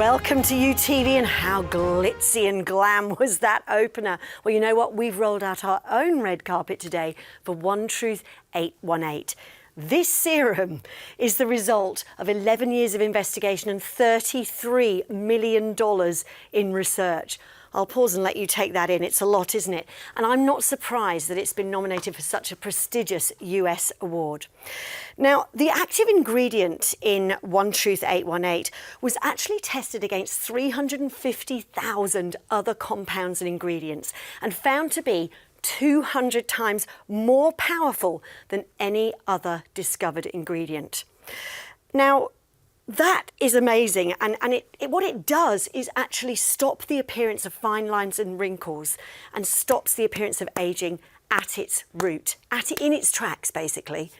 Welcome to UTV, and how glitzy and glam was that opener? Well, you know what? We've rolled out our own red carpet today for One Truth 818. This serum is the result of 11 years of investigation and $33 million in research. I'll pause and let you take that in. It's a lot, isn't it? And I'm not surprised that it's been nominated for such a prestigious US award. Now, the active ingredient in One Truth 818 was actually tested against 350,000 other compounds and ingredients and found to be 200 times more powerful than any other discovered ingredient. Now, that is amazing, and what it does is actually stop the appearance of fine lines and wrinkles and stops the appearance of ageing at its root, in its tracks, basically.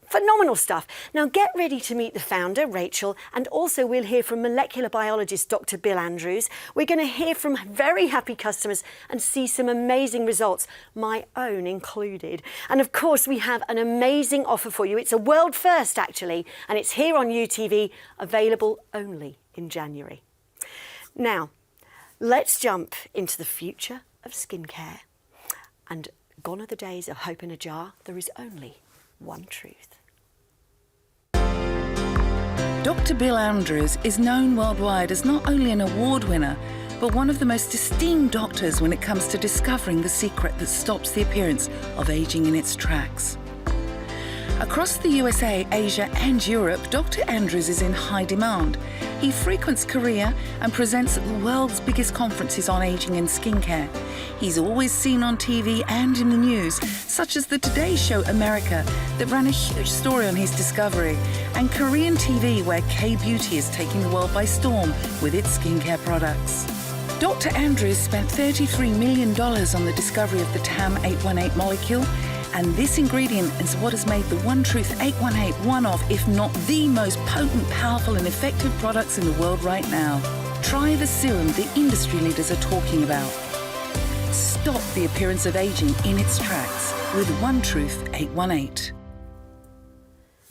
Phenomenal stuff. Now get ready to meet the founder, Rachel, and also we'll hear from molecular biologist Dr. Bill Andrews. We're going to hear from very happy customers and see some amazing results, my own included. And of course, we have an amazing offer for you. It's a world first, actually, and it's here on UTV, available only in January. Now, let's jump into the future of skincare. And gone are the days of hope in a jar. There is only one truth. Dr. Bill Andrews is known worldwide as not only an award winner, but one of the most esteemed doctors when it comes to discovering the secret that stops the appearance of aging in its tracks. Across the USA, Asia and Europe, Dr. Andrews is in high demand. He frequents Korea and presents at the world's biggest conferences on aging and skincare. He's always seen on TV and in the news, such as the Today Show America that ran a huge story on his discovery, and Korean TV where K-Beauty is taking the world by storm with its skincare products. Dr. Andrews spent $33 million on the discovery of the TAM818 molecule, and this ingredient is what has made the One Truth 818 one of, if not the most potent, powerful and effective products in the world right now. Try the serum the industry leaders are talking about. Stop the appearance of aging in its tracks with One Truth 818.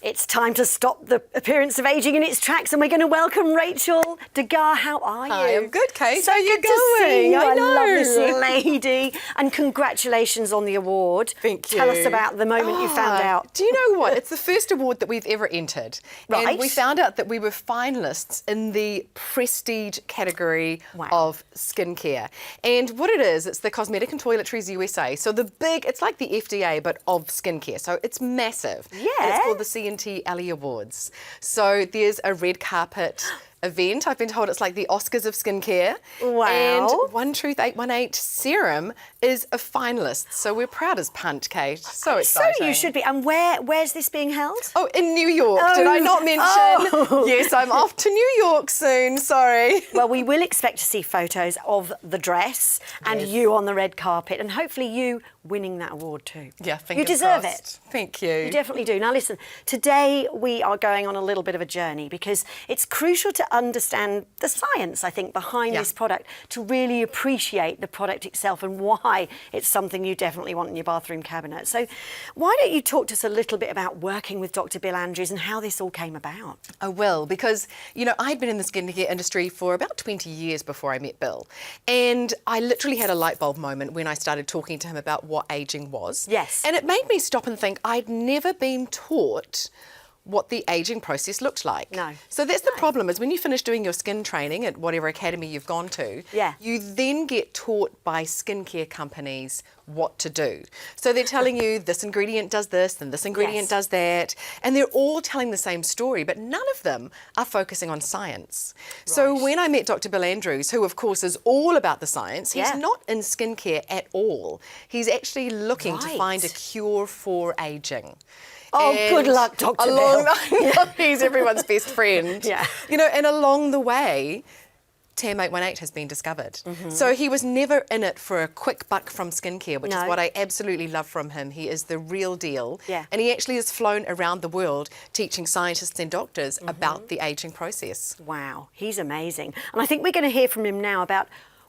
It's time to stop the appearance of ageing in its tracks, and we're going to welcome Rachel Degar. How are you? Hi, I'm good, Kate. So How are you good to see you. I love know. this lady. And congratulations on the award. Thank you. Tell us about the moment you found out. Do you know what? It's the first award that we've ever entered. Right. And we found out that we were finalists in the prestige category of skincare. And what it is, it's the Cosmetic and Toiletries USA. So it's like the FDA, but of skincare. So it's massive. Yeah. And it's called the Alle Awards. So there's a red carpet event. I've been told it's like the Oscars of skincare. Wow. And One Truth 818 Serum is a finalist. So we're proud as punch, Kate. So exciting. So you should be. And where's this being held? Oh, in New York. Did I not mention? Oh. Yes, I'm off to New York soon. Sorry. Well, we will expect to see photos of the dress and you on the red carpet, and hopefully you winning that award too. Yeah, you deserve crossed. it. Thank you. You definitely do. Now listen, today we are going on a little bit of a journey because it's crucial to understand the science, I think, behind this product to really appreciate the product itself and why it's something you definitely want in your bathroom cabinet. So why don't you talk to us a little bit about working with Dr. Bill Andrews and how this all came about? I will, because, you know, I'd been in the skincare industry for about 20 years before I met Bill. And I literally had a light bulb moment when I started talking to him about what ageing was. Yes. And it made me stop and think I'd never been taught what the ageing process looked like. No. So that's the problem, is when you finish doing your skin training at whatever academy you've gone to, you then get taught by skincare companies what to do. So they're telling you this ingredient does this and this ingredient does that, and they're all telling the same story, but none of them are focusing on science. Right. So when I met Dr. Bill Andrews, who of course is all about the science, he's not in skincare at all. He's actually looking to find a cure for ageing. Oh, good luck, Dr. Bill. He's everyone's best friend. Yeah. You know, and along the way, TAM818 has been discovered. So he was never in it for a quick buck from skincare, which is what I absolutely love from him. He is the real deal. Yeah. And he actually has flown around the world teaching scientists and doctors about the ageing process. Wow, he's amazing. And I think we're going to hear from him now about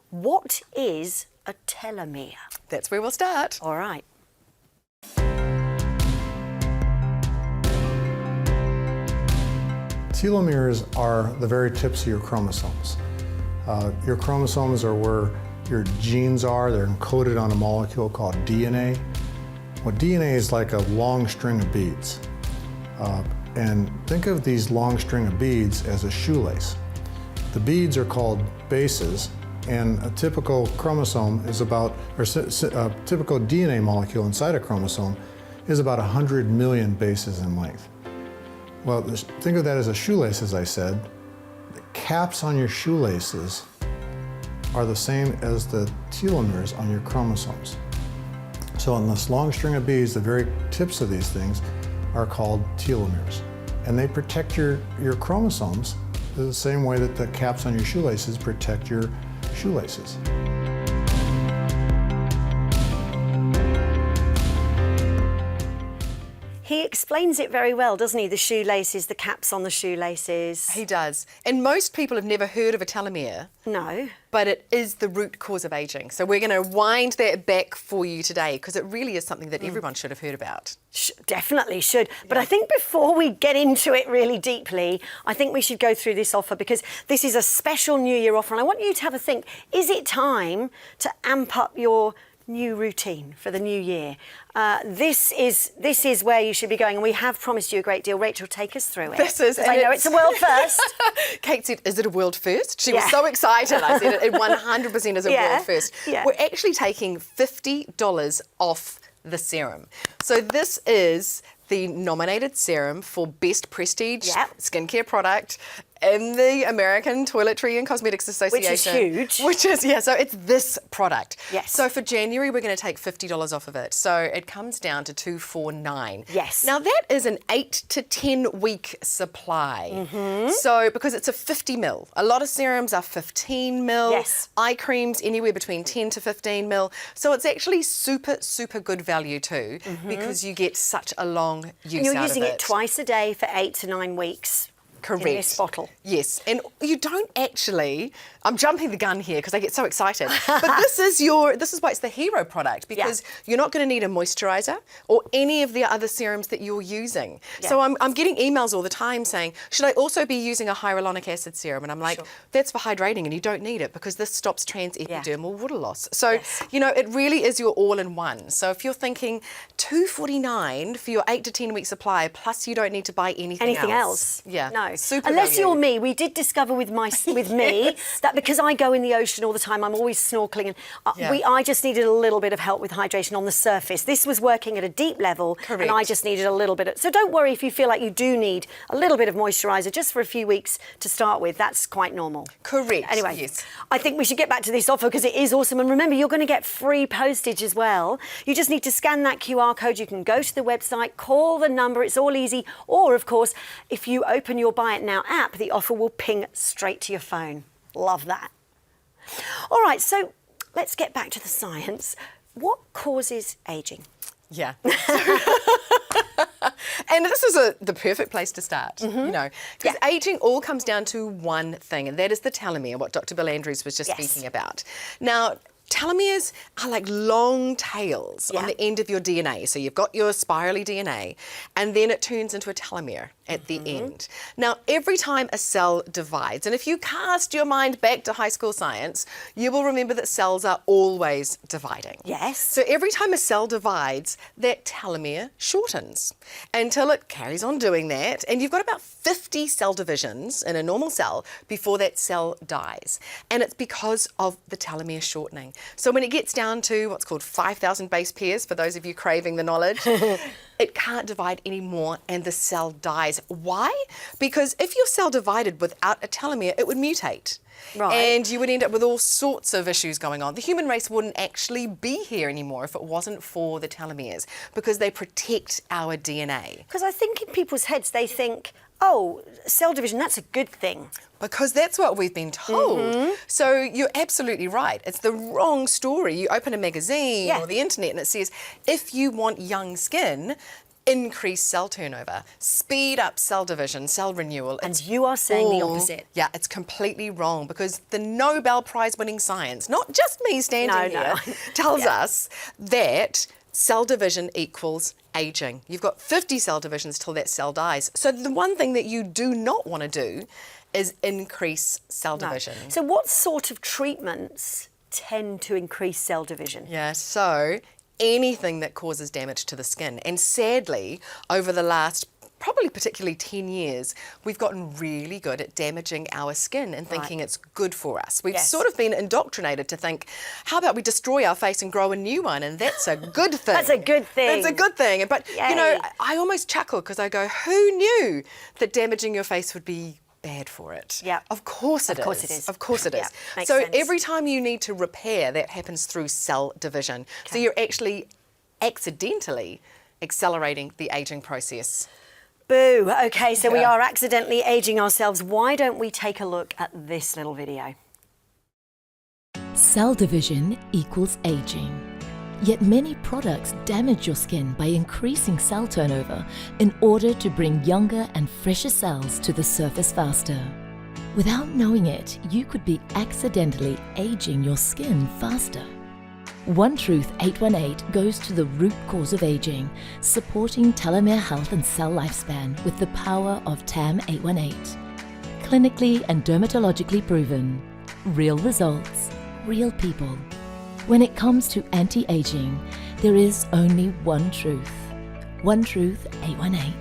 what is a telomere. That's where we'll start. All right. Telomeres are the very tips of your chromosomes. Your chromosomes are where your genes are. They're encoded on a molecule called DNA. Well, DNA is like a long string of beads. And think of these long string of beads as a shoelace. The beads are called bases, and a typical chromosome is about, or a typical DNA molecule inside a chromosome is about 100 million bases in length. Well, think of that as a shoelace, as I said. The caps on your shoelaces are the same as the telomeres on your chromosomes. So on this long string of beads, the very tips of these things are called telomeres. And they protect your chromosomes the same way that the caps on your shoelaces protect your shoelaces. He explains it very well, doesn't he? The shoelaces, the caps on the shoelaces. He does. And most people have never heard of a telomere. No. But it is the root cause of aging. So we're going to wind that back for you today because it really is something that everyone should have heard about. Definitely should. But I think before we get into it really deeply, I think we should go through this offer because this is a special New Year offer. And I want you to have a think. Is it time to amp up your new routine for the new year? This is where you should be going, and we have promised you a great deal. Rachel, take us through it. This is, I know it's a world first. Kate said, "Is it a world first?" She was so excited. I said, "It 100% is a world first." Yeah. We're actually taking $50 off the serum. So this is the nominated serum for Best Prestige Skincare Product in the American Toiletry and Cosmetics Association. Which is huge. Which is, so it's this product. Yes. So for January, we're going to take $50 off of it. So it comes down to $249. Yes. Now that is an 8 to 10 week supply. So because it's a 50 ml. A lot of serums are 15 ml. Yes. Eye creams anywhere between 10 to 15 ml. So it's actually super, super good value too because you get such a long use And you're out using of it twice a day for 8 to 9 weeks. Correct. In this bottle. Yes, and you don't actually, I'm jumping the gun here because I get so excited, but this is why it's the hero product because you're not going to need a moisturiser or any of the other serums that you're using. Yeah. So I'm getting emails all the time saying, should I also be using a hyaluronic acid serum? And I'm like, that's for hydrating and you don't need it because this stops transepidermal water loss. So, you know, it really is your all-in-one. So if you're thinking $249 for your 8 to 10 week supply, plus you don't need to buy anything else. Yeah. No. Super Unless value. you're me, we did discover with me that because I go in the ocean all the time, I'm always snorkeling, and I just needed a little bit of help with hydration on the surface. This was working at a deep level, and I just needed a little bit. So don't worry if you feel like you do need a little bit of moisturiser just for a few weeks to start with. That's quite normal. Correct. Anyway, yes. I think we should get back to this offer because it is awesome. And remember, you're going to get free postage as well. You just need to scan that QR code. You can go to the website, call the number. It's all easy. Or, of course, if you open your Buy It Now app, the offer will ping straight to your phone. Love that. All right, so let's get back to the science. What causes ageing? Yeah. And this is the perfect place to start, you know, because ageing all comes down to one thing, and that is the telomere, what Dr. Bill Andrews was just speaking about. Now, telomeres are like long tails on the end of your DNA. So you've got your spirally DNA, and then it turns into a telomere at the end. Now, every time a cell divides, and if you cast your mind back to high school science, you will remember that cells are always dividing. Yes. So every time a cell divides, that telomere shortens until it carries on doing that, and you've got about 50 cell divisions in a normal cell before that cell dies. And it's because of the telomere shortening. So when it gets down to what's called 5,000 base pairs, for those of you craving the knowledge, it can't divide anymore and the cell dies. Why? Because if your cell divided without a telomere, it would mutate. Right. And you would end up with all sorts of issues going on. The human race wouldn't actually be here anymore if it wasn't for the telomeres because they protect our DNA. Because I think in people's heads they think, oh, cell division, that's a good thing. Because that's what we've been told. So you're absolutely right. It's the wrong story. You open a magazine or the internet and it says, if you want young skin, increase cell turnover, speed up cell division, cell renewal. And you are saying the opposite. Yeah, it's completely wrong because the Nobel Prize winning science, not just me standing here, tells us that cell division equals aging. You've got 50 cell divisions till that cell dies. So the one thing that you do not want to do is increase cell division. So what sort of treatments tend to increase cell division? Yeah, so anything that causes damage to the skin. And sadly, over the last probably particularly 10 years, we've gotten really good at damaging our skin and thinking it's good for us. We've sort of been indoctrinated to think, how about we destroy our face and grow a new one? And that's a good thing. That's a good thing. That's a good thing. But, you know, I almost chuckle because I go, who knew that damaging your face would be bad for it? Yeah. Of course it is. Of course it is. Of course it is. Yeah, makes so sense. every time you need to repair, that happens through cell division. So you're actually accidentally accelerating the aging process. Boo. Okay, so we are accidentally aging ourselves. Why don't we take a look at this little video? Cell division equals aging. Yet many products damage your skin by increasing cell turnover in order to bring younger and fresher cells to the surface faster. Without knowing it, you could be accidentally aging your skin faster. One Truth 818 goes to the root cause of aging, supporting telomere health and cell lifespan with the power of TAM 818. Clinically and dermatologically proven. Real results, real people. When it comes to anti-aging, there is only one truth. One Truth 818.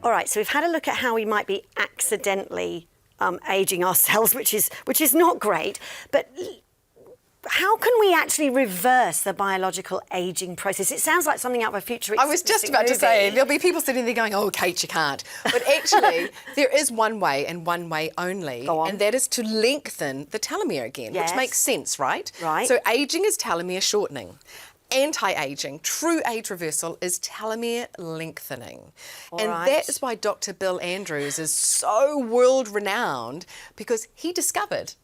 All right, so we've had a look at how we might be accidentally aging ourselves, which is not great, but how can we actually reverse the biological aging process? It sounds like something out of a futuristic I was just about to say, there'll be people sitting there going, oh, Kate, you can't. But actually, there is one way and one way only, and that is to lengthen the telomere again, which makes sense, right? Right. So aging is telomere shortening. Anti-aging, true age reversal, is telomere lengthening. That is why Dr. Bill Andrews is so world-renowned, because he discovered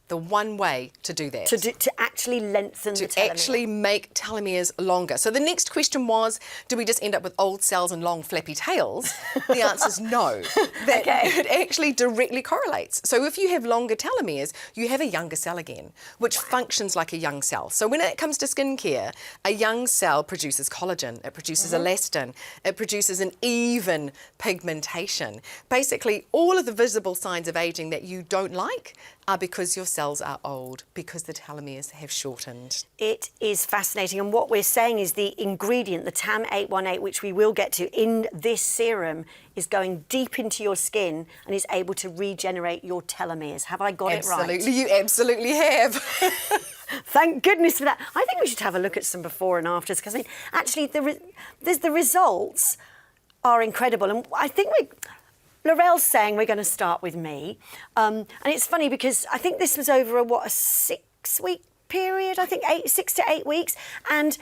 the one way to do that. To actually lengthen the telomere. To actually make telomeres longer. So the next question was, do we just end up with old cells and long flappy tails? The answer is no. It actually directly correlates. So if you have longer telomeres, you have a younger cell again, which functions like a young cell. So when it comes to skincare, a young cell produces collagen, it produces elastin, it produces an even pigmentation. Basically, all of the visible signs of aging that you don't like are because your cells are old, because the telomeres have shortened. It is fascinating, and what we're saying is the ingredient, the TAM 818, which we will get to in this serum, is going deep into your skin and is able to regenerate your telomeres. Have I got it right? Absolutely, you absolutely have. Thank goodness for that. I think we should have a look at some before and afters, because actually the results are incredible, and I think Laurel's saying we're going to start with me. And it's funny because I think this was over a 6-week period, I think 6 to 8 weeks. And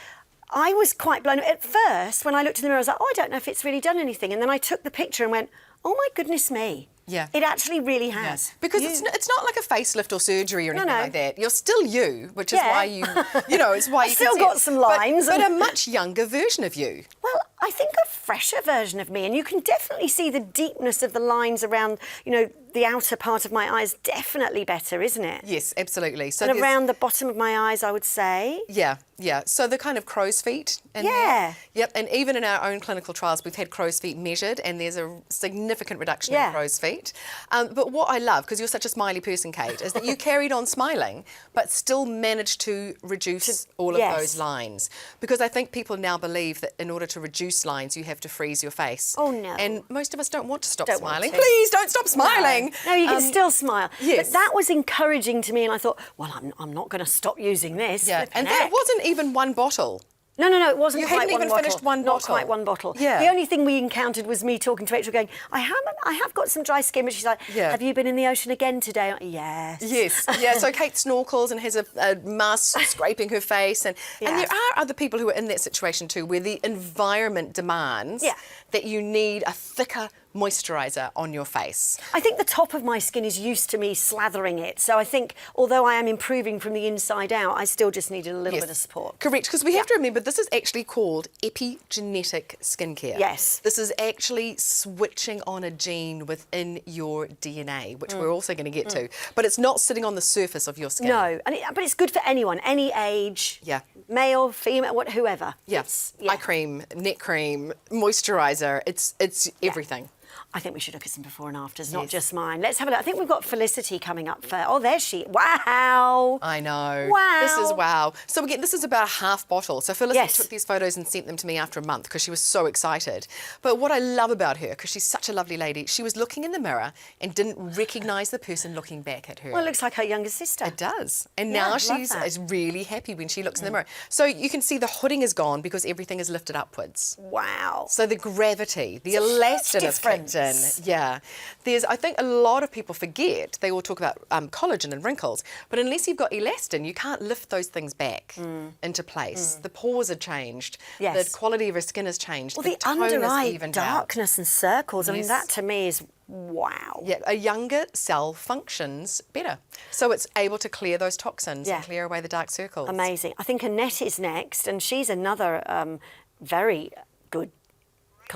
I was quite blown. At first, when I looked in the mirror, I was like, oh, I don't know if it's really done anything. And then I took the picture and went, oh my goodness me. Yeah. It actually really has. Because it's not like a facelift or surgery or anything like that. You're still you, which is why it's why you still got some lines. But a much younger version of you. Well, I think a fresher version of me, and you can definitely see the deepness of the lines around, the outer part of my eyes, definitely better, isn't it? Yes, absolutely. So and around the bottom of my eyes, I would say. Yeah. So the kind of crow's feet. Yep. And even in our own clinical trials, we've had crow's feet measured, and there's a significant reduction in crow's feet. But what I love, because you're such a smiley person, Kate, is that you carried on smiling, but still managed to reduce all of those lines. Because I think people now believe that in order to reduce lines, you have to freeze your face. Oh, no. And most of us don't want to stop smiling. Please don't stop smiling. No, you can still smile. Yes. But that was encouraging to me, and I thought, well, I'm not going to stop using this. Yeah, and that wasn't even one bottle. No, it wasn't quite one bottle. You hadn't even finished one bottle. Not quite one bottle. Yeah. The only thing we encountered was me talking to Rachel going, I have got some dry skin, but she's like, have you been in the ocean again today? Yes. Yes. Yeah, so Kate snorkels and has a mask scraping her face. And there are other people who are in that situation too, where the environment demands that you need a thicker, moisturiser on your face. I think the top of my skin is used to me slathering it. So I think, although I am improving from the inside out, I still just needed a little bit of support. Correct, because we have to remember this is actually called epigenetic skincare. Yes. This is actually switching on a gene within your DNA, which we're also going to get to. But it's not sitting on the surface of your skin. No, but it's good for anyone, any age, male, female, whoever. Yes, eye cream, neck cream, moisturiser, it's everything. I think we should look at some before and afters, not just mine. Let's have a look. I think we've got Felicity coming up for. Oh, there she. Wow. I know. Wow. This is wow. So again, this is about a half bottle. So Felicity took these photos and sent them to me after a month because she was so excited. But what I love about her, because she's such a lovely lady, she was looking in the mirror and didn't recognise the person looking back at her. Well, it looks like her younger sister. It does. And now she's really happy when she looks in the mirror. So you can see the hooding is gone because everything is lifted upwards. Wow. So the gravity, the elastin is kicked in. Yeah. I think a lot of people forget, they all talk about collagen and wrinkles, but unless you've got elastin, you can't lift those things back into place. The pores are changed. Yes. The quality of her skin has changed. Well, the under-eye darkness and circles, I mean, that to me is wow. Yeah, a younger cell functions better. So it's able to clear those toxins and clear away the dark circles. Amazing. I think Annette is next, and she's another very good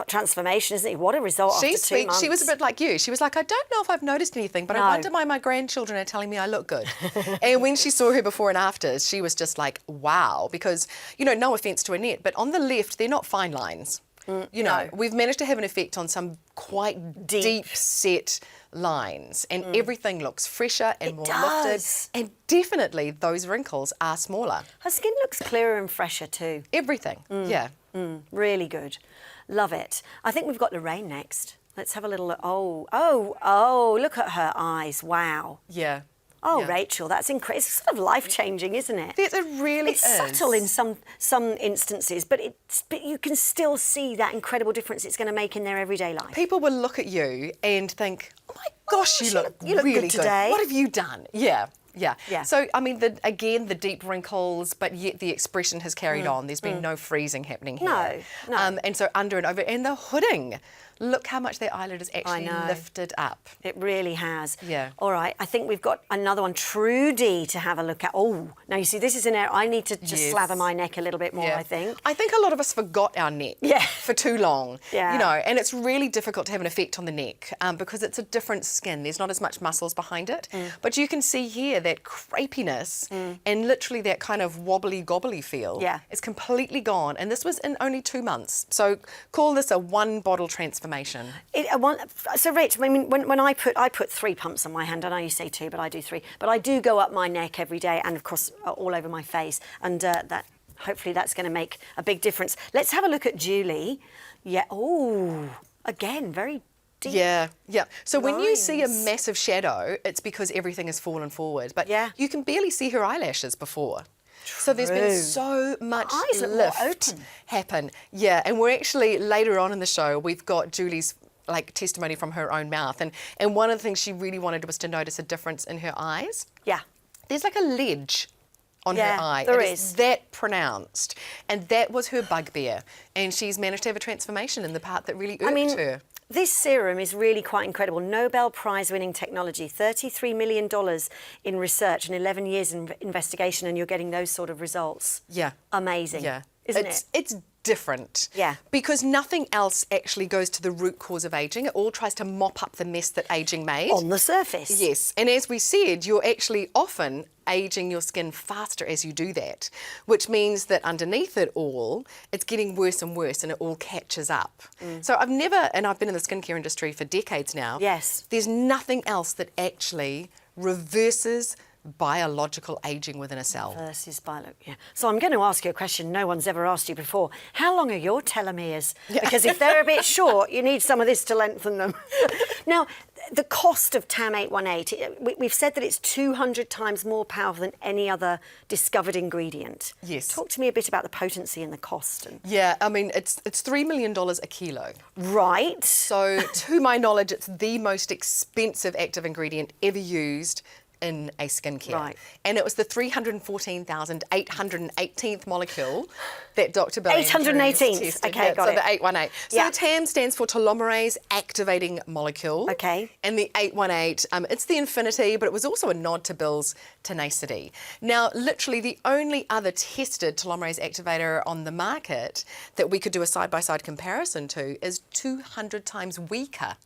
transformation, isn't it? What a result after 2 months. She was a bit like you. She was like, I don't know if I've noticed anything, but I wonder why my grandchildren are telling me I look good. And when she saw her before and after, she was just like, wow. Because, you know, no offence to Annette, but on the left, they're not fine lines. You know, we've managed to have an effect on some quite deep set lines, and everything looks fresher and more lifted. And definitely those wrinkles are smaller. Her skin looks clearer and fresher too. Everything, yeah. Really good. Love it. I think we've got Lorraine next. Let's have a little look. Oh, look at her eyes. Wow. Yeah. Oh, yeah. Rachel, that's incredible. It's sort of life-changing, isn't it? It really is. It's subtle in some instances, but you can still see that incredible difference it's going to make in their everyday life. People will look at you and think, oh my gosh, you look really good today. What have you done? Yeah. So, I mean, again, the deep wrinkles, but yet the expression has carried on. There's been no freezing happening here. No. And so under and over. And the hooding. Look how much their eyelid is actually lifted up. It really has. Yeah. All right, I think we've got another one, Trudy, to have a look at. Oh, now you see, this is an area I need to just slather my neck a little bit more, I think. I think a lot of us forgot our neck for too long. Yeah. You know, and it's really difficult to have an effect on the neck because it's a different skin. There's not as much muscles behind it. But you can see here that crepiness and literally that kind of wobbly-gobbly feel is completely gone. And this was in only 2 months. So call this a one-bottle transformation. So, Rach, I mean, when I put 3 pumps on my hand. I know you say 2, but I do 3. But I do go up my neck every day, and of course all over my face, and that hopefully that's going to make a big difference. Let's have a look at Julie. Yeah. Oh, again, very deep. Yeah. So when you see a massive shadow, it's because everything has fallen forward. But you can barely see her eyelashes before. So there's been so much lift happen. Yeah, and we're actually, later on in the show, we've got Julie's testimony from her own mouth. And one of the things she really wanted was to notice a difference in her eyes. Yeah. There's like a ledge on her eye. There is that pronounced. And that was her bugbear. And she's managed to have a transformation in the part that really irked her. This serum is really quite incredible. Nobel Prize-winning technology, $33 million in research and 11 years in investigation, and you're getting those sort of results. Yeah. Amazing. Yeah. Isn't it? It's different. Yeah. Because nothing else actually goes to the root cause of ageing. It all tries to mop up the mess that ageing made. On the surface. Yes. And as we said, you're actually often ageing your skin faster as you do that, which means that underneath it all, it's getting worse and worse and it all catches up. So I've been in the skincare industry for decades now. Yes. There's nothing else that actually reverses biological ageing within a cell. So I'm going to ask you a question no one's ever asked you before. How long are your telomeres? Because if they're a bit short, you need some of this to lengthen them. Now, the cost of TAM 818, we've said that it's 200 times more powerful than any other discovered ingredient. Yes. Talk to me a bit about the potency and the cost. Yeah, I mean, it's $3 million a kilo. Right. So, to my knowledge, it's the most expensive active ingredient ever used in a skincare. Right. And it was the 314,818th molecule that Dr. Bill 818th. tested. Okay, got so it. the 818. So Yeah. the TAM stands for telomerase activating molecule. Okay. And the 818, it's the infinity, but it was also a nod to Bill's tenacity. Now, literally the only other tested telomerase activator on the market that we could do a side-by-side comparison to is 200 times weaker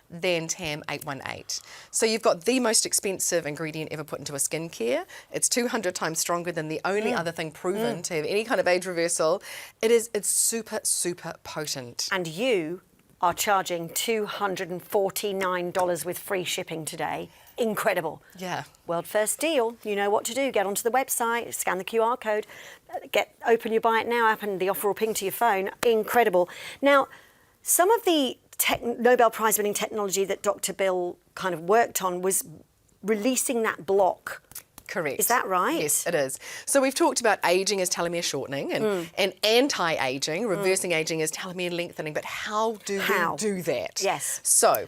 than TAM 818. So you've got the most expensive ingredient ever put into a skincare. It's 200 times stronger than the only other thing proven to have any kind of age reversal. It's super, super potent. And you are charging $249 with free shipping today. Incredible. Yeah. World first deal. You know what to do. Get onto the website, scan the QR code, open your Buy It Now app, and the offer will ping to your phone. Incredible. Now, some of the Nobel Prize winning technology that Dr. Bill kind of worked on was releasing that block. Correct. Is that right? Yes, it is. So we've talked about ageing as telomere shortening and anti-ageing, reversing ageing as telomere lengthening, but how do we do that? Yes. So,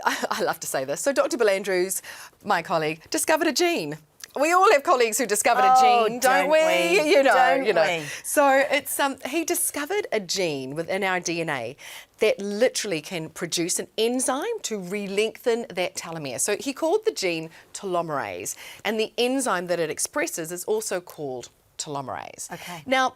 I love to say this. So Dr. Bill Andrews, my colleague, discovered a gene. We all have colleagues who discovered a gene, don't we? You know. So it's he discovered a gene within our DNA that literally can produce an enzyme to re-lengthen that telomere. So he called the gene telomerase, and the enzyme that it expresses is also called telomerase. Okay. Now,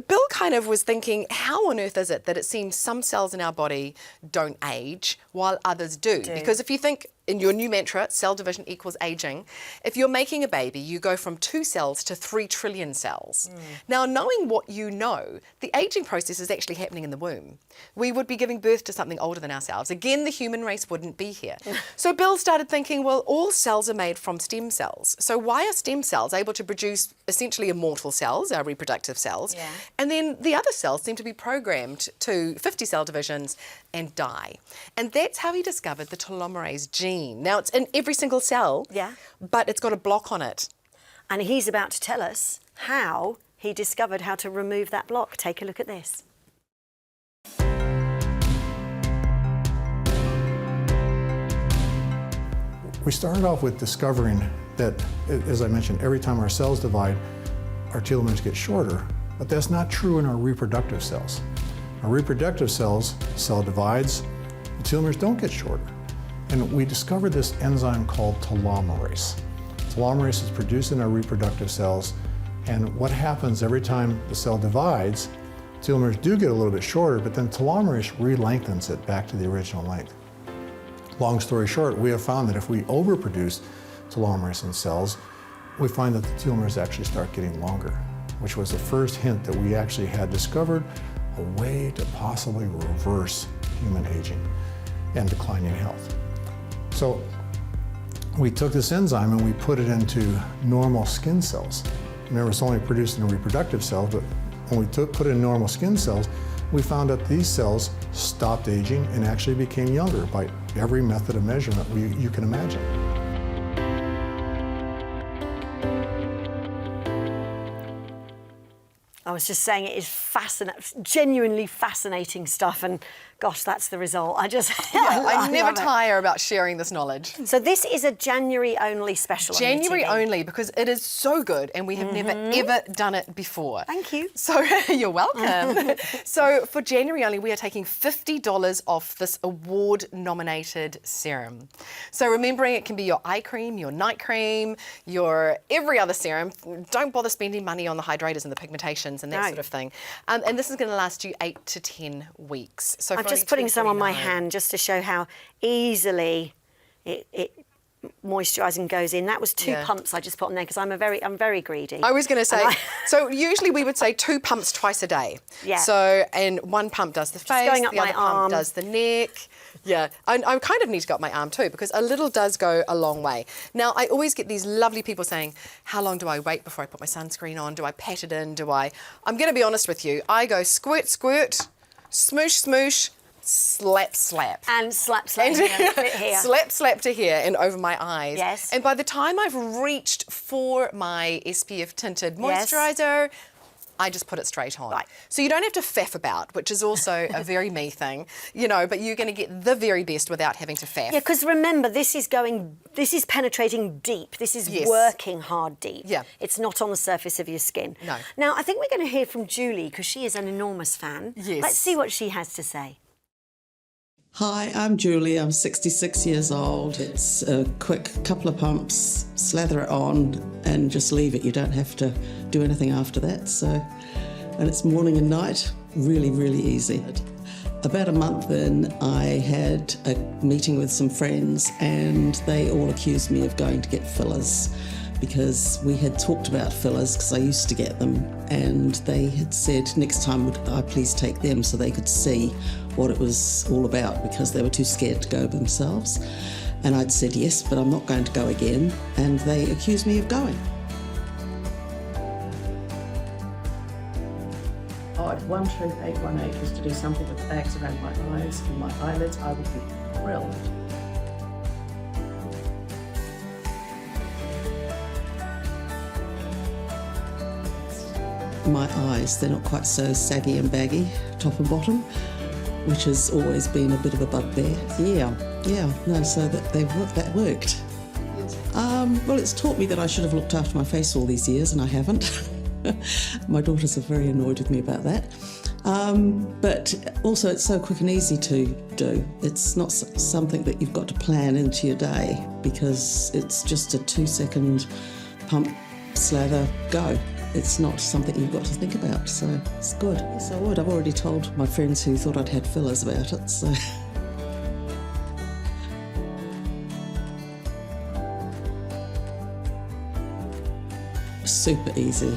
Bill kind of was thinking, how on earth is it that it seems some cells in our body don't age while others do? Because if you think in your new mantra, cell division equals aging, if you're making a baby, you go from 2 cells to 3 trillion cells. Now, knowing what you know, the aging process is actually happening in the womb. We would be giving birth to something older than ourselves. Again, the human race wouldn't be here. So Bill started thinking, well, all cells are made from stem cells. So why are stem cells able to produce essentially immortal cells, our reproductive cells, and then the other cells seem to be programmed to 50 cell divisions and die? And that's how he discovered the telomerase gene. Now, it's in every single cell, but it's got a block on it. And he's about to tell us how he discovered how to remove that block. Take a look at this. We started off with discovering that, as I mentioned, every time our cells divide, our telomeres get shorter, but that's not true in our reproductive cells. Our reproductive cells, cell divides, the telomeres don't get shorter. And we discovered this enzyme called telomerase. Telomerase is produced in our reproductive cells, and what happens every time the cell divides, telomeres do get a little bit shorter, but then telomerase re-lengthens it back to the original length. Long story short, we have found that if we overproduce telomerase in cells, we find that the telomeres actually start getting longer, which was the first hint that we actually had discovered a way to possibly reverse human aging and declining health. So we took this enzyme and we put it into normal skin cells. Remember, it's only produced in reproductive cells, but when we put it in normal skin cells, we found that these cells stopped aging and actually became younger by every method of measurement you can imagine. I was just saying it is genuinely fascinating stuff, and gosh, that's the result. I never tire about sharing this knowledge. So this is a January only special. January only, because it is so good and we have never ever done it before. Thank you. So you're welcome. So for January only, we are taking $50 off this award-nominated serum. So remembering it can be your eye cream, your night cream, your every other serum. Don't bother spending money on the hydrators and the pigmentations and that sort of thing. And this is going to last you 8 to 10 weeks. So I'm just putting some on my hand just to show how easily it moisturising goes in. That was 2 pumps I just put on there because I'm very greedy. I was going to say, so usually we would say 2 pumps twice a day. Yeah. So, and 1 pump does the face, going up the other my arm. pump does the neck. Yeah, I kind of need to go up my arm too because a little does go a long way. Now, I always get these lovely people saying, how long do I wait before I put my sunscreen on? Do I pat it in? I'm going to be honest with you. I go squirt, squirt, smoosh, smoosh, slap, slap. And slap, slap here. Slap, slap to here and over my eyes. Yes. And by the time I've reached for my SPF tinted moisturiser, I just put it straight on. Right. So you don't have to faff about, which is also a very me thing, you know, but you're going to get the very best without having to faff. Yeah, because remember, this is penetrating deep. This is working hard deep. Yeah. It's not on the surface of your skin. No. Now, I think we're going to hear from Julie, because she is an enormous fan. Yes. Let's see what she has to say. Hi, I'm Julie. I'm 66 years old. It's a quick couple of pumps, slather it on and just leave it. You don't have to do anything after that. And it's morning and night, really, really easy. About a month in, I had a meeting with some friends and they all accused me of going to get fillers because we had talked about fillers because I used to get them, and they had said next time would I please take them so they could see what it was all about because they were too scared to go themselves. And I'd said yes, but I'm not going to go again, and they accused me of going. Oh, if 13818 was to do something with the bags around my eyes and my eyelids, I would be thrilled. My eyes, they're not quite so saggy and baggy, top and bottom, which has always been a bit of a bugbear. So that worked. Well, it's taught me that I should have looked after my face all these years, and I haven't. My daughters are very annoyed with me about that. But also it's so quick and easy to do. It's not something that you've got to plan into your day because it's just a 2-second pump, slather, go. It's not something you've got to think about, so it's good. Yes, I would. I've already told my friends who thought I'd had fillers about it, so. Super easy.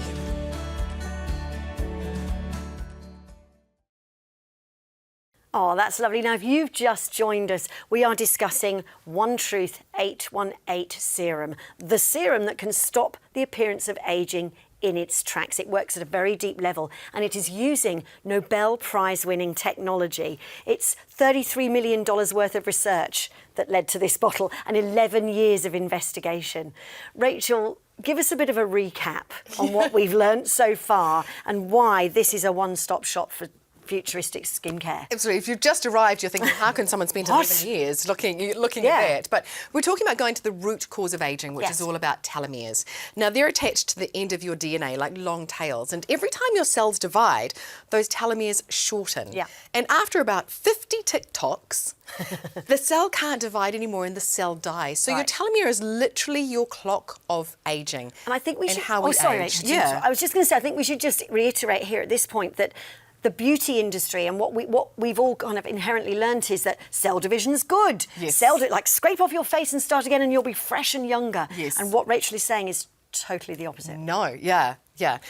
Oh, that's lovely. Now, if you've just joined us, we are discussing One Truth 818 Serum, the serum that can stop the appearance of ageing in its tracks. It works at a very deep level, and it is using Nobel Prize-winning technology. It's $33 million worth of research that led to this bottle and 11 years of investigation. Rachel, give us a bit of a recap on what we've learnt so far and why this is a one-stop shop for futuristic skincare. Absolutely. If you've just arrived, you're thinking, how can someone spend 11 years looking at that? But we're talking about going to the root cause of ageing, which is all about telomeres. Now, they're attached to the end of your DNA like long tails, and every time your cells divide, those telomeres shorten. Yeah. And after about 50 TikToks, the cell can't divide anymore and the cell dies. So your telomere is literally your clock of ageing. And I think we should... how we age. Rachel. Yeah. I was just going to say, I think we should just reiterate here at this point that the beauty industry and what we've all kind of inherently learnt is that cell division's good. Yes. Like scrape off your face and start again and you'll be fresh and younger. Yes. And what Rachel is saying is totally the opposite. No, yeah.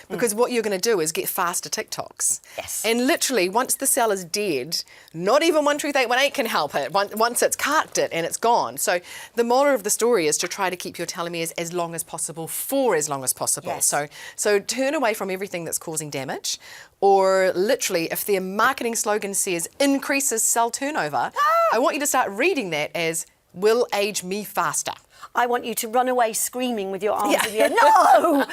Because what you're going to do is get faster TikToks. Yes. And literally, once the cell is dead, not even One Truth 818 can help it. Once it's carked it and it's gone. So the moral of the story is to try to keep your telomeres as long as possible for as long as possible. Yes. So turn away from everything that's causing damage. Or literally, if their marketing slogan says increases cell turnover, I want you to start reading that as will age me faster. I want you to run away screaming with your arms in the air. No!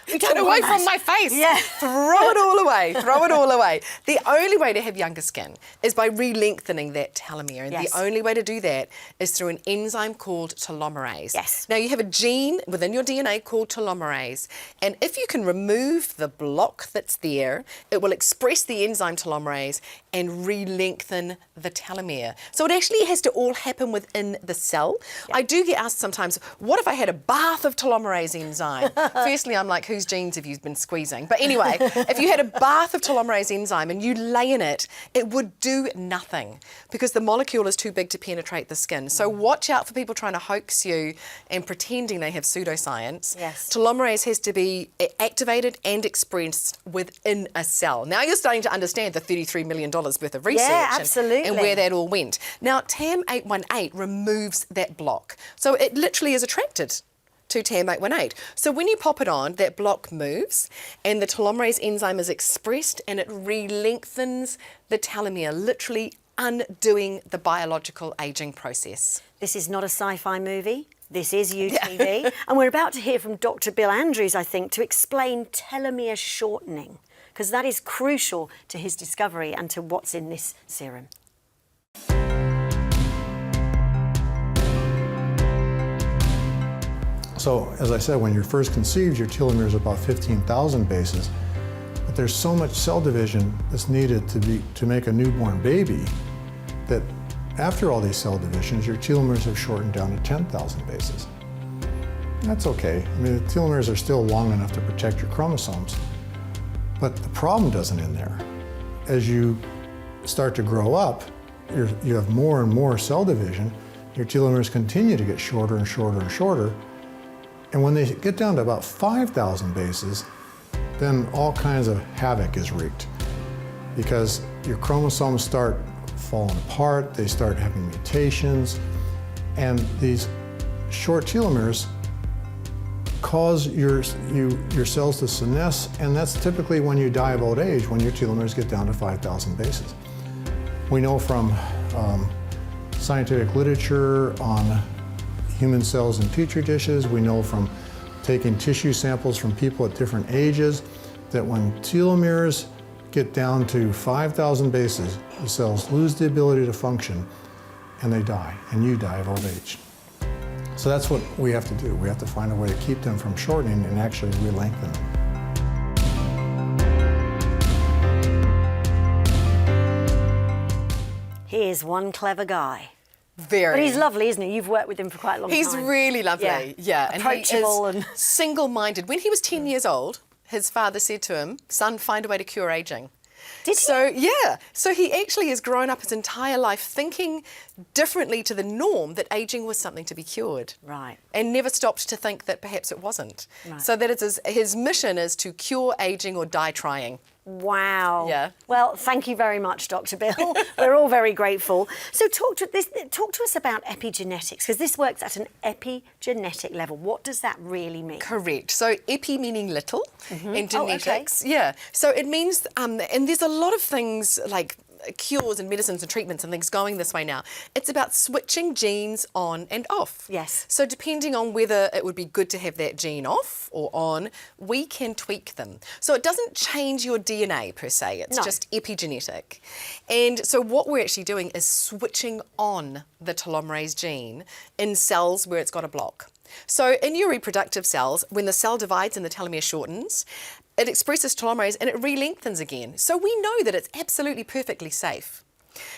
Get away from my face. Yeah. Throw it all away. Throw it all away. The only way to have younger skin is by re-lengthening that telomere. And the only way to do that is through an enzyme called telomerase. Yes. Now, you have a gene within your DNA called telomerase. And if you can remove the block that's there, it will express the enzyme telomerase and re-lengthen the telomere. So it actually has to all happen within the cell. I do get asked sometimes, what if I had a bath of telomerase enzyme? Firstly, I'm like, whose genes have you been squeezing? But anyway, if you had a bath of telomerase enzyme and you lay in it, it would do nothing because the molecule is too big to penetrate the skin. So watch out for people trying to hoax you and pretending they have pseudoscience. Yes. Telomerase has to be activated and expressed within a cell. Now you're starting to understand the $33 million worth of research and where that all went. Now, TAM 818 removes that block. So it literally is attracted to TAM 818. So when you pop it on, that block moves and the telomerase enzyme is expressed and it re-lengthens the telomere, literally undoing the biological aging process. This is not a sci-fi movie. This is UTV. And we're about to hear from Dr. Bill Andrews, I think, to explain telomere shortening. because that is crucial to his discovery and to what's in this serum. So, as I said, when you're first conceived, your telomere is about 15,000 bases, but there's so much cell division that's needed to make a newborn baby that after all these cell divisions, your telomeres have shortened down to 10,000 bases. That's okay. I mean, the telomeres are still long enough to protect your chromosomes, but the problem doesn't end there. As you start to grow up, you have more and more cell division, your telomeres continue to get shorter and shorter and shorter, and when they get down to about 5,000 bases, then all kinds of havoc is wreaked because your chromosomes start falling apart, they start having mutations, and these short telomeres cause your cells to senesce, and that's typically when you die of old age, when your telomeres get down to 5,000 bases. We know from scientific literature on human cells in petri dishes, we know from taking tissue samples from people at different ages, that when telomeres get down to 5,000 bases, the cells lose the ability to function and they die, and you die of old age. So that's what we have to do. We have to find a way to keep them from shortening and actually re-lengthen them. He is one clever guy. Very. But he's lovely, isn't he? You've worked with him for quite a long time. He's really lovely, yeah. Approachable and single-minded. When he was 10 years old, his father said to him, "Son, find a way to cure aging." Did he? So, yeah. So he actually has grown up his entire life thinking differently to the norm that aging was something to be cured. Right. And never stopped to think that perhaps it wasn't. Right. So that is his mission is to cure aging or die trying. Wow. Yeah. Well, thank you very much, Dr. Bill. We're all very grateful. So talk to us about epigenetics, because this works at an epigenetic level. What does that really mean? Correct. So epi meaning little and genetics. Oh, okay. Yeah. So it means, and there's a lot of things like cures and medicines and treatments and things going this way now. It's about switching genes on and off. Yes. So depending on whether it would be good to have that gene off or on, we can tweak them. So it doesn't change your DNA per se, it's just epigenetic. And so what we're actually doing is switching on the telomerase gene in cells where it's got a block. So in your reproductive cells, when the cell divides and the telomere shortens, it expresses telomerase and it re-lengthens again. So we know that it's absolutely perfectly safe.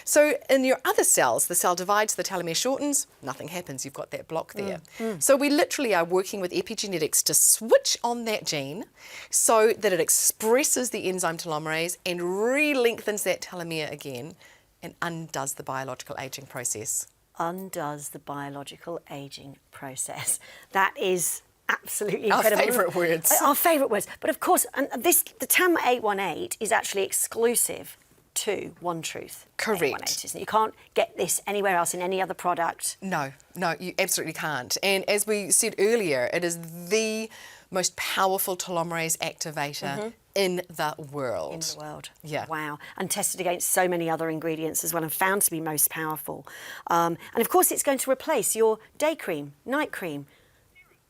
So in your other cells, the cell divides, the telomere shortens, nothing happens, you've got that block there. So we literally are working with epigenetics to switch on that gene so that it expresses the enzyme telomerase and re-lengthens that telomere again and undoes the biological aging process. Undoes the biological aging process. That is absolutely Our incredible. favourite words. Our favourite words. But of course, and the TAM 818 is actually exclusive to One Truth. Correct. 818, isn't it? You can't get this anywhere else in any other product. No, you absolutely can't. And as we said earlier, it is the most powerful telomerase activator in the world. In the world. Yeah. Wow. And tested against so many other ingredients as well and found to be most powerful. And of course, it's going to replace your day cream, night cream,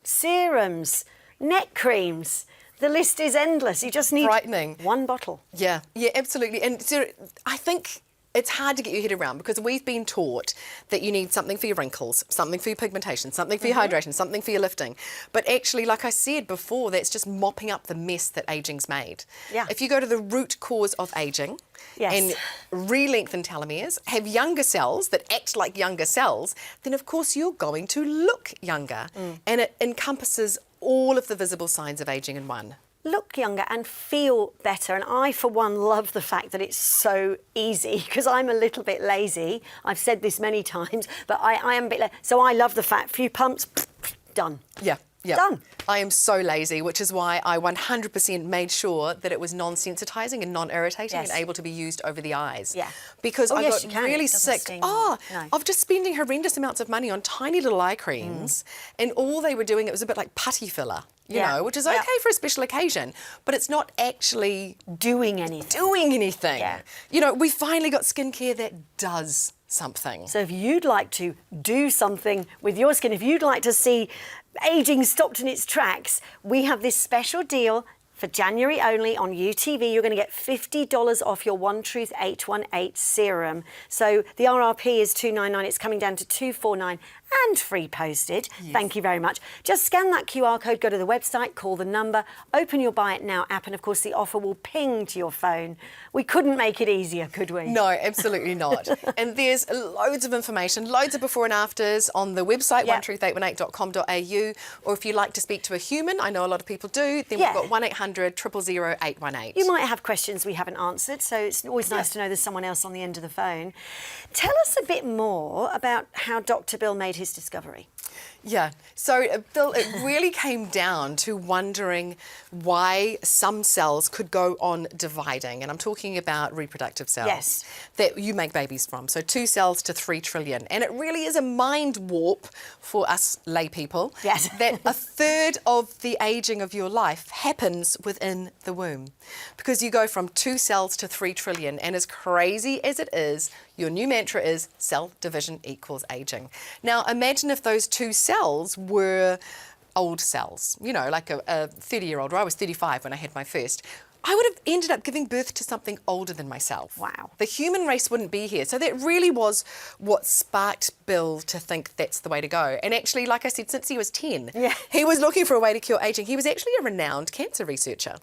serums, neck creams. The list is endless. You just need one bottle. Yeah, absolutely. And so I think it's hard to get your head around because we've been taught that you need something for your wrinkles, something for your pigmentation, something for your hydration, something for your lifting. But actually, like I said before, that's just mopping up the mess that aging's made. Yeah. If you go to the root cause of aging and re-lengthen telomeres, have younger cells that act like younger cells, then of course you're going to look younger. And it encompasses all of the visible signs of aging in one. Look younger and feel better. And I, for one, love the fact that it's so easy because I'm a little bit lazy. I've said this many times, but I am a bit lazy. So I love the fact, few pumps, done. Yeah. Done. I am so lazy, which is why I 100% made sure that it was non-sensitizing and non-irritating and able to be used over the eyes. Yeah. Because I got really It doesn't sick sting. of just spending horrendous amounts of money on tiny little eye creams, and all they were doing, it was a bit like putty filler. You know, which is okay for a special occasion, but it's not actually doing anything. Yeah. You know, we finally got skincare that does something. So if you'd like to do something with your skin, if you'd like to see aging stopped in its tracks, we have this special deal For January only on UTV, you're going to get $50 off your One Truth 818 serum. So the RRP is $299. It's coming down to $249 and free posted. Yes. Thank you very much. Just scan that QR code, go to the website, call the number, open your Buy It Now app, and of course the offer will ping to your phone. We couldn't make it easier, could we? No, absolutely not. And there's loads of information, loads of before and afters on the website, onetruth818.com.au, or if you'd like to speak to a human, I know a lot of people do, then we've got 1-800-000-818. You might have questions we haven't answered, so it's always nice to know there's someone else on the end of the phone. Tell us a bit more about how Dr. Bill made his discovery. Yeah, so Bill, it really came down to wondering why some cells could go on dividing, and I'm talking about reproductive cells that you make babies from, so 2 cells to 3 trillion, and it really is a mind warp for us lay people that a third of the aging of your life happens within the womb, because you go from 2 cells to 3 trillion, and as crazy as it is, your new mantra is cell division equals aging. Now imagine if those 2 cells were old cells, you know, like a 30-year-old, or I was 35 when I had my first. I would have ended up giving birth to something older than myself. Wow. The human race wouldn't be here. So that really was what sparked Bill to think that's the way to go. And actually, like I said, since he was 10, he was looking for a way to cure aging. He was actually a renowned cancer researcher,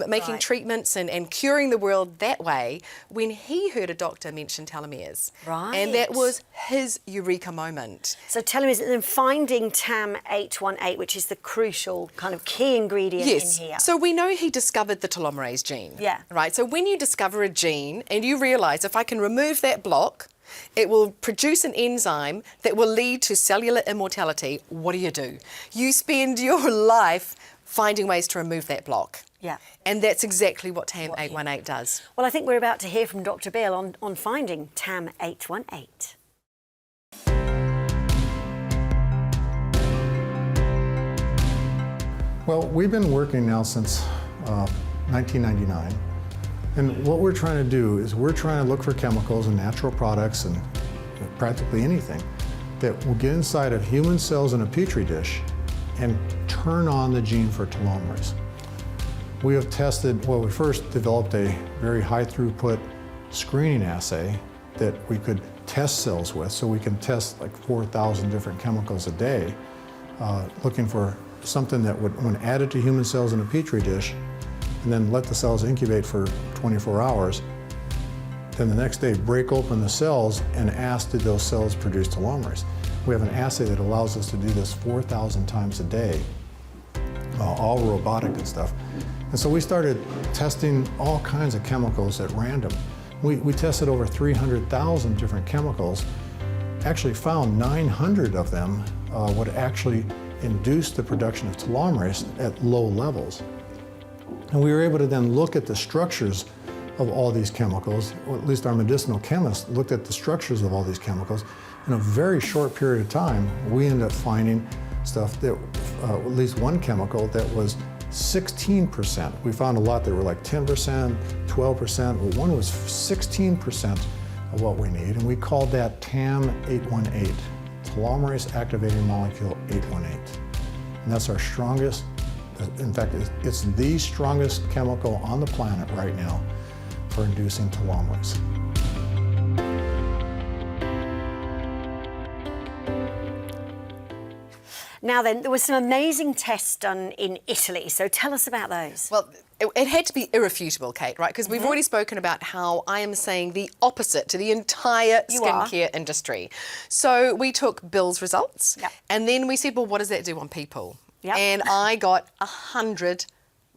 making treatments and curing the world that way when he heard a doctor mention telomeres. Right. And that was his eureka moment. So telomeres, and then finding TAM 818, which is the crucial kind of key ingredient in here. So we know he discovered the telomerase gene. Yeah. Right. So when you discover a gene and you realise if I can remove that block, it will produce an enzyme that will lead to cellular immortality, what do? You spend your life finding ways to remove that block. Yeah. And that's exactly what TAM 818 does. Well, I think we're about to hear from Dr. Bill on finding TAM 818. Well, we've been working now since 1999. And what we're trying to do is we're trying to look for chemicals and natural products and practically anything that will get inside of human cells in a petri dish and turn on the gene for telomerase. We have tested, well, we first developed a very high throughput screening assay that we could test cells with, so we can test like 4,000 different chemicals a day, looking for something that would, when added to human cells in a petri dish, and then let the cells incubate for 24 hours, then the next day break open the cells and ask did those cells produce telomerase. We have an assay that allows us to do this 4,000 times a day, all robotic and stuff. And so we started testing all kinds of chemicals at random. We tested over 300,000 different chemicals, actually found 900 of them would actually induce the production of telomerase at low levels. And we were able to then look at the structures of all these chemicals, or at least our medicinal chemists looked at the structures of all these chemicals. In a very short period of time, we ended up finding stuff that, at least one chemical that was 16%. We found a lot that were like 10%, 12%, but one was 16% of what we need, and we called that TAM 818, telomerase activating molecule 818. And that's our strongest, in fact, it's the strongest chemical on the planet right now for inducing telomerase. Now then, there were some amazing tests done in Italy, so tell us about those. Well, it had to be irrefutable, Kate, right? Because we've already spoken about how I am saying the opposite to the entire skincare industry. So we took Bill's results, and then we said, well, what does that do on people? And I got 100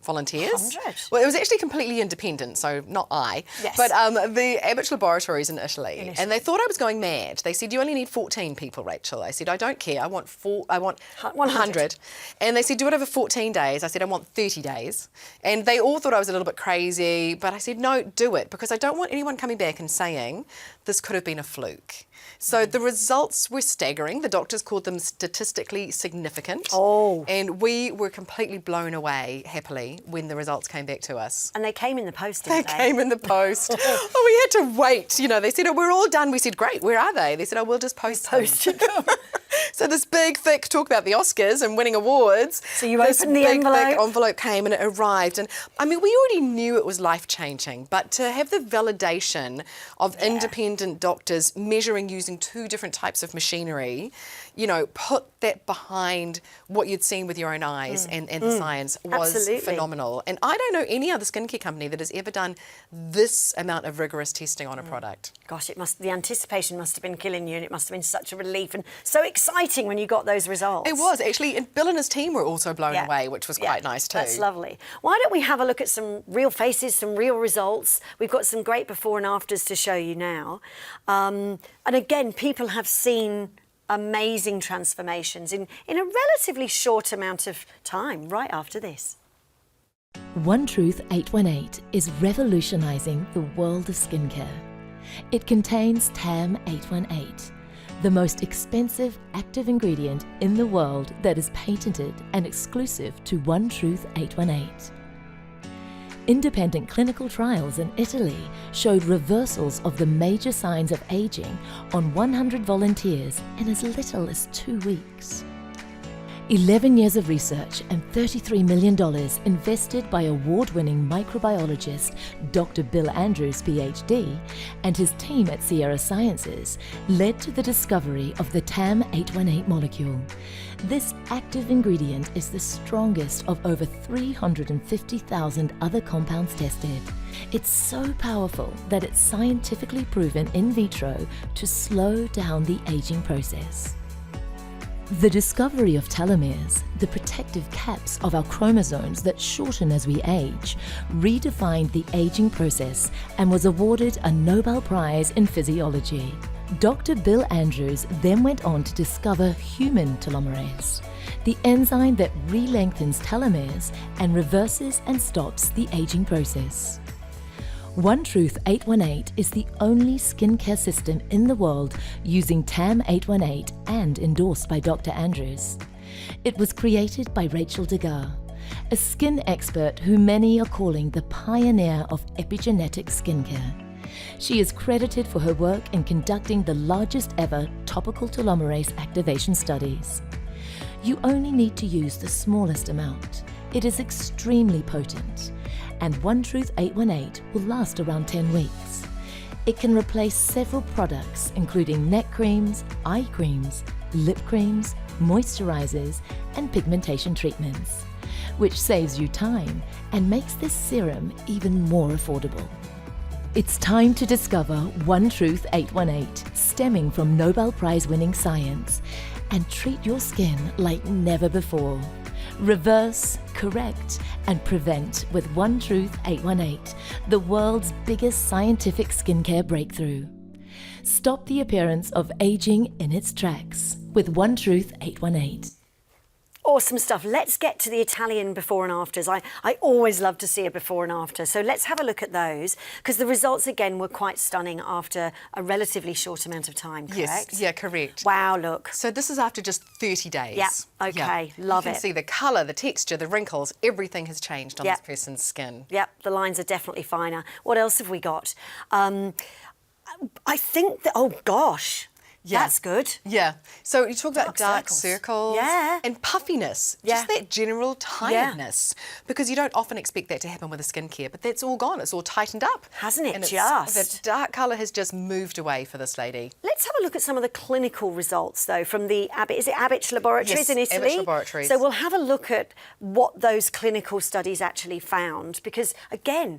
volunteers. 100? Well, it was actually completely independent, so not I, but the Abbott laboratories in Italy, and they thought I was going mad. They said, you only need 14 people, Rachel. I said, I don't care, I want 100. And they said, do it over 14 days. I said, I want 30 days. And they all thought I was a little bit crazy, but I said, no, do it, because I don't want anyone coming back and saying this could have been a fluke. So the results were staggering. The doctors called them statistically significant. And we were completely blown away, happily, when the results came back to us. And they came in the post, didn't they? They came in the post. We had to wait. You know, they said, oh, we're all done. We said, great, where are they? They said, oh, we'll just post them. So this big, thick talk about the Oscars and winning awards. So you this opened the big, envelope. thick envelope came and it arrived. And I mean, we already knew it was life-changing, but to have the validation of independent doctors measuring using 2 different types of machinery, you know, put that behind what you'd seen with your own eyes and the science was Absolutely. phenomenal. And I don't know any other skincare company that has ever done this amount of rigorous testing on a product. Gosh, the anticipation must have been killing you, and it must have been such a relief and so exciting when you got those results. It was actually, and Bill and his team were also blown away, which was quite nice too. That's lovely. Why don't we have a look at some real faces, some real results? We've got some great before and afters to show you now. And again, people have seen amazing transformations in a relatively short amount of time, right after this. One Truth 818 is revolutionising the world of skincare. It contains TAM 818, the most expensive active ingredient in the world that is patented and exclusive to One Truth 818. Independent clinical trials in Italy showed reversals of the major signs of aging on 100 volunteers in as little as 2 weeks. 11 years of research and $33 million invested by award-winning microbiologist Dr. Bill Andrews, PhD, and his team at Sierra Sciences led to the discovery of the TAM 818 molecule. This active ingredient is the strongest of over 350,000 other compounds tested. It's so powerful that it's scientifically proven in vitro to slow down the aging process. The discovery of telomeres, the protective caps of our chromosomes that shorten as we age, redefined the aging process and was awarded a Nobel Prize in Physiology. Dr. Bill Andrews then went on to discover human telomerase, the enzyme that re-lengthens telomeres and reverses and stops the aging process. One Truth 818 is the only skincare system in the world using TAM 818 and endorsed by Dr. Andrews. It was created by Rachel Degas, a skin expert who many are calling the pioneer of epigenetic skincare. She is credited for her work in conducting the largest ever topical telomerase activation studies. You only need to use the smallest amount. It is extremely potent, and One Truth 818 will last around 10 weeks. It can replace several products, including neck creams, eye creams, lip creams, moisturizers, and pigmentation treatments, which saves you time and makes this serum even more affordable. It's time to discover One Truth 818, stemming from Nobel Prize-winning science, and treat your skin like never before. Reverse, correct, and prevent with One Truth 818, the world's biggest scientific skincare breakthrough. Stop the appearance of aging in its tracks with One Truth 818. Awesome stuff. Let's get to the Italian before and afters. I always love to see a before and after. So let's have a look at those, because the results again were quite stunning after a relatively short amount of time, correct? Yes, yeah, correct. Wow, look. So this is after just 30 days. Yeah, okay, love it. You can see the colour, the texture, the wrinkles, everything has changed on this person's skin. Yep, the lines are definitely finer. What else have we got? I think that, oh gosh. Yeah. That's good. Yeah. So you talk about dark circles. circles Yeah. and puffiness, just that general tiredness, because you don't often expect that to happen with a skincare, but that's all gone. It's all tightened up. Hasn't it and just? The dark colour has just moved away for this lady. Let's have a look at some of the clinical results, though, from the Abbott Laboratories in Italy? Abbott Laboratories. So we'll have a look at what those clinical studies actually found, because, again,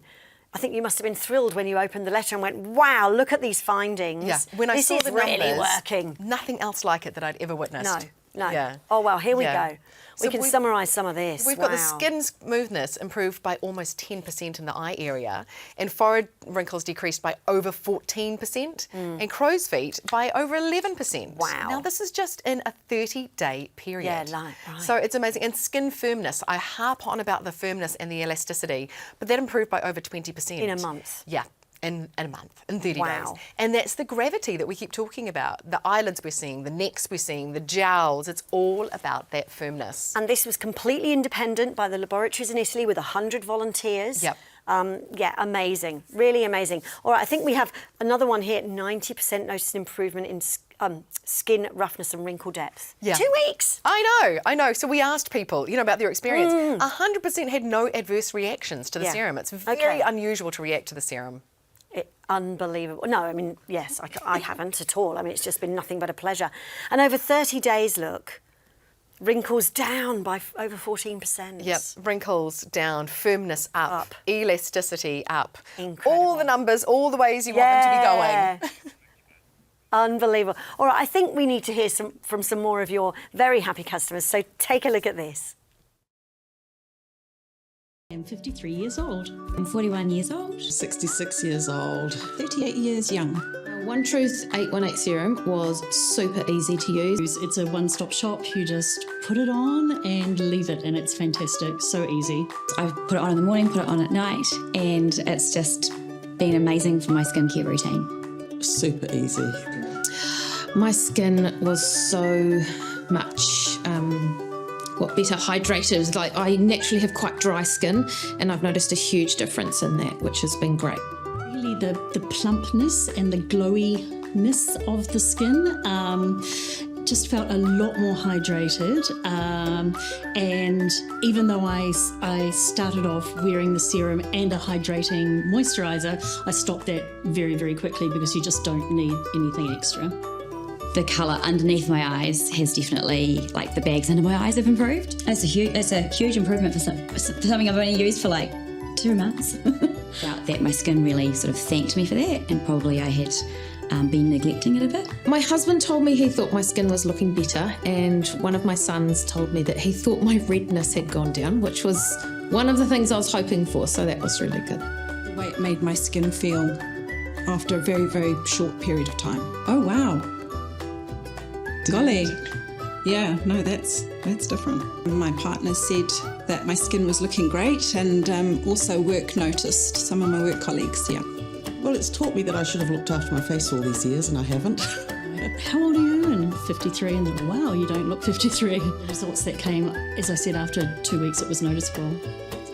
I think you must have been thrilled when you opened the letter and went, wow, look at these findings. Yeah, when I saw the numbers, really working. Nothing else like it that I'd ever witnessed. No. Yeah. Oh, well, here we go. So We can summarise some of this. We've got the skin smoothness improved by almost 10% in the eye area, and forehead wrinkles decreased by over 14%, and crow's feet by over 11%. Wow. Now, this is just in a 30-day period. Yeah, right. So it's amazing. And skin firmness, I harp on about the firmness and the elasticity, but that improved by over 20%. In a month. Yeah. In a month, in 30 days. Wow. And that's the gravity that we keep talking about. The eyelids we're seeing, the necks we're seeing, the jowls, it's all about that firmness. And this was completely independent by the laboratories in Italy with 100 volunteers. Yep. Yeah, amazing, really amazing. All right, I think we have another one here, 90% noticed improvement in skin roughness and wrinkle depth. Yeah. 2 weeks. I know. So we asked people, about their experience. 100% had no adverse reactions to the serum. It's very unusual to react to the serum. Unbelievable. No, I mean, yes, I haven't at all. I mean, it's just been nothing but a pleasure. And over 30 days, look, wrinkles down by over 14%. Yep, wrinkles down, firmness up. Elasticity up. Incredible. All the numbers, all the ways you want them to be going. Unbelievable. All right, I think we need to hear from some more of your very happy customers, so take a look at this. I'm 53 years old. I'm 41 years old. 66 years old. 38 years young. One Truth 818 Serum was super easy to use. It's a one-stop shop. You just put it on and leave it, and it's fantastic. So easy. I put it on in the morning, put it on at night, and it's just been amazing for my skincare routine. Super easy. My skin was so much better hydrated. Like, I naturally have quite dry skin, and I've noticed a huge difference in that, which has been great. Really, the plumpness and the glowiness of the skin just felt a lot more hydrated. And even though I started off wearing the serum and a hydrating moisturiser, I stopped that very, very quickly because you just don't need anything extra. The colour underneath my eyes has definitely, like, the bags under my eyes have improved. It's a huge improvement for something I've only used for like 2 months. Felt that my skin really sort of thanked me for that, and probably I had been neglecting it a bit. My husband told me he thought my skin was looking better, and one of my sons told me that he thought my redness had gone down, which was one of the things I was hoping for, so that was really good. The way it made my skin feel after a very, very short period of time. Oh, wow. Golly. Yeah, no, that's different. My partner said that my skin was looking great, and also work noticed, some of my work colleagues, yeah. Well, it's taught me that I should have looked after my face all these years, and I haven't. How old are you? And 53, and wow, you don't look 53. The results that came, as I said, after 2 weeks it was noticeable.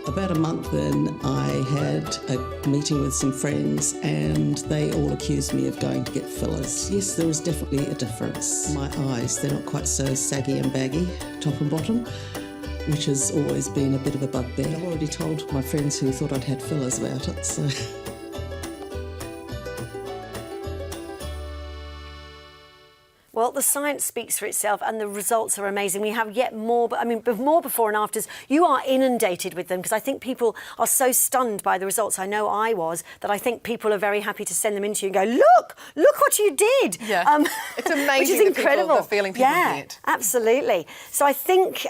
About a month in, I had a meeting with some friends, and they all accused me of going to get fillers. Yes, there was definitely a difference. My eyes, they're not quite so saggy and baggy, top and bottom, which has always been a bit of a bugbear. I've already told my friends who thought I'd had fillers about it, so... Well, the science speaks for itself and the results are amazing. We have yet more, but I mean, more before and afters. You are inundated with them because I think people are so stunned by the results. I know I was, that I think people are very happy to send them into you and go, look what you did. Yeah, it's amazing. Which is incredible. The feeling people get. Absolutely. So I think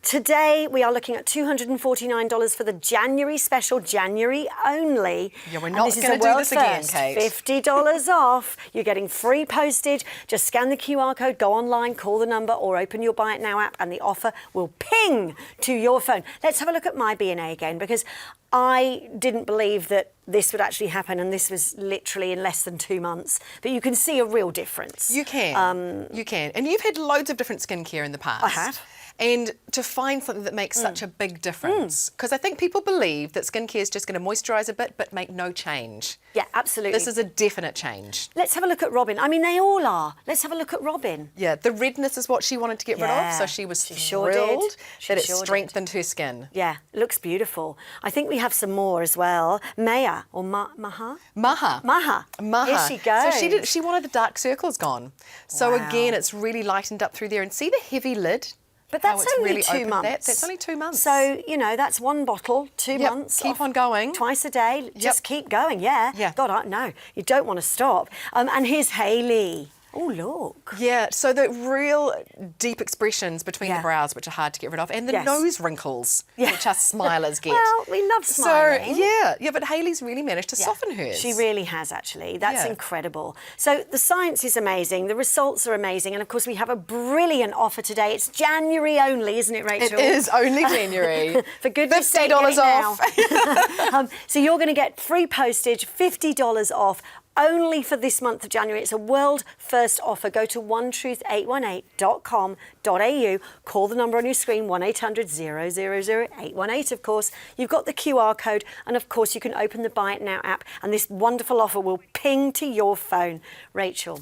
today we are looking at $249 for the January special, January only. Yeah, we're not going to do this again, Kate. $50 off. You're getting free postage. Just scan the QR code, go online, call the number, or open your Buy It Now app, and the offer will ping to your phone. Let's have a look at my B&A again, because I didn't believe that this would actually happen, and this was literally in less than 2 months. But you can see a real difference. You can. You can. And you've had loads of different skincare in the past. I have. And to find something that makes such a big difference, because I think people believe that skincare is just going to moisturise a bit but make no change. Yeah, absolutely. This is a definite change. Let's have a look at Robin. I mean, they all are. Let's have a look at Robin. Yeah, the redness is what she wanted to get rid of, so she was thrilled that it strengthened her skin. Yeah, looks beautiful. I think we have some more as well. Maya, or Maha? Maha. Here she goes. So she wanted the dark circles gone. So again, it's really lightened up through there. And see the heavy lid? But that's only really 2 months. That's only 2 months. So, you know, that's one bottle, 2 months. Keep on going. Twice a day. Just keep going, yeah. God, no, you don't want to stop. And here's Hayley. Oh, look. Yeah, so the real deep expressions between the brows, which are hard to get rid of, and the nose wrinkles, which us smilers get. Well, we love smiling. So, yeah, but Hayley's really managed to soften hers. She really has, actually. That's incredible. So the science is amazing, the results are amazing, and of course we have a brilliant offer today. It's January only, isn't it, Rachel? It is only January. For goodness sake, $50 off. So you're going to get free postage, $50 off, only for this month of January. It's a world first offer. Go to onetruth818.com.au. Call the number on your screen, 1-800-000-818, of course. You've got the QR code, and of course you can open the Buy It Now app, and this wonderful offer will ping to your phone. Rachel,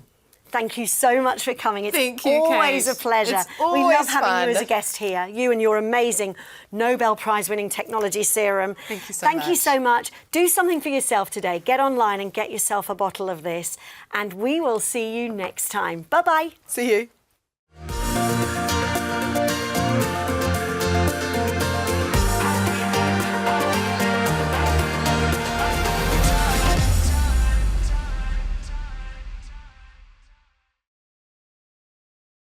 thank you so much for coming. It's always a pleasure. We love having you as a guest here. You and your amazing Nobel Prize-winning technology serum. Thank you so much. Thank you so much. Do something for yourself today. Get online and get yourself a bottle of this. And we will see you next time. Bye-bye. See you.